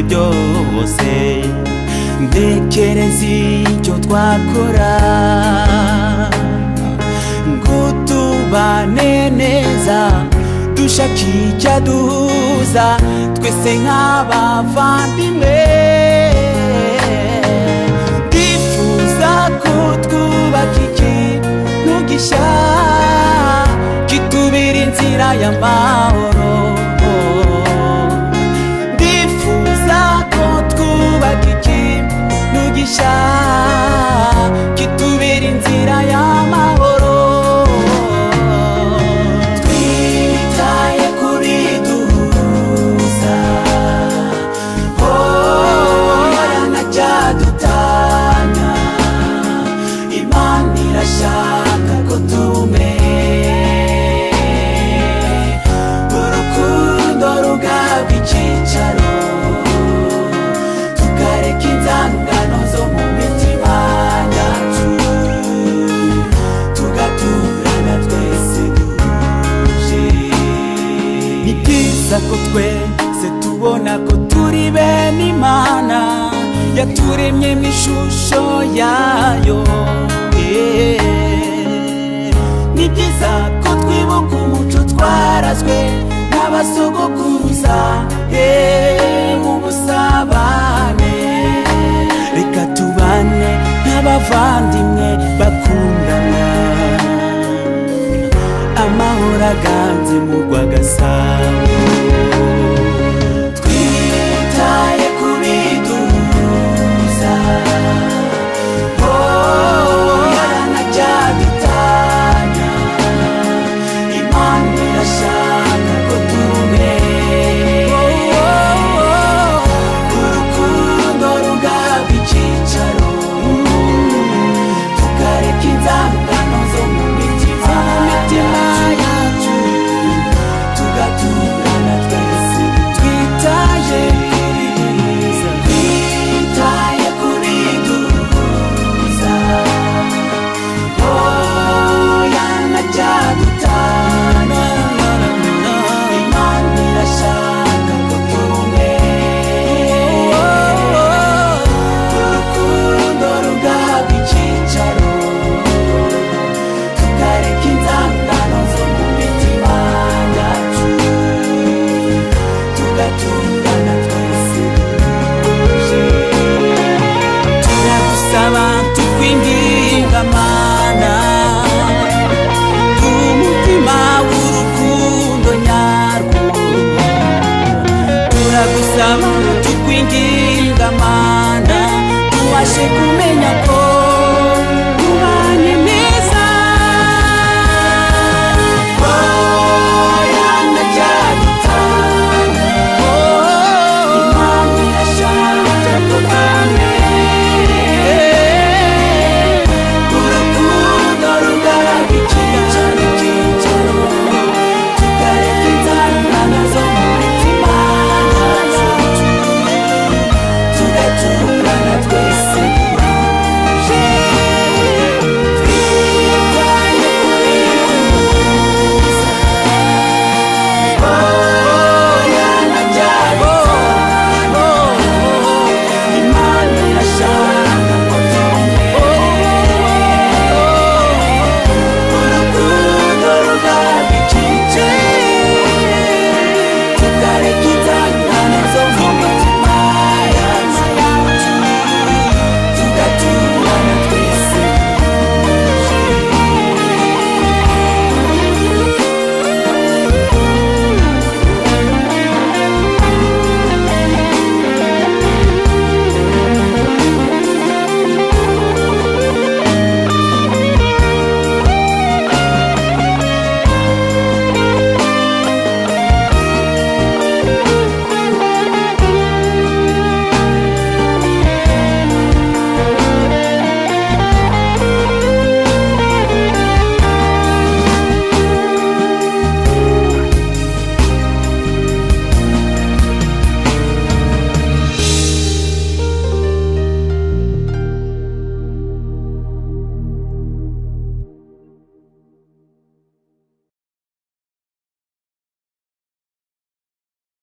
ibihe byose. Ntekereza icyo twakora ngo tubane neza, dushaka icyaduhuza twese nk'abavandimwe. Ndifuza ko twubaka ikintu gishya kitubera inzira y'amahoro. Ndifuza ko twubaka ikintu gishya kitubera inzira y'amahoro. Twitaye kuri duhuza, yanacyadutanya. Imana irashaka ko tumenya urukundo rugabwa icyicaro, tukareka inzangano zo mu mitima yacu, tugaturana twese duje. Ni byiza ko twese tubona ko turi bene Imana, yaturemye mu ishusho yayo. Ni byiza ko twibuka umuco twarazwe n'abasogokuruza mu busabane. Reka tubane nk'abavandimwe bakundana, amahoro aganze mu Rwagasabo. Twitaye kuri duhuza, yanacyadutanya. Imana irashaka ko tumenya urukundo rugabwa icyicaro, tukareka inzangano zo mu mitima yacu, tugaturana twese. Twitaye kuri duhuza, yanacyadutanya. Imana irashaka ko tumenya urukundo rugabwa icyicaro, tukareka inzangano zo mu mitima yacu, tugaturana twese duje. Turagusaba tukwinginga Mana, umutima w'urukundo nyarwo. Turagusaba tukwinginga Mana, tubashe kumenya ko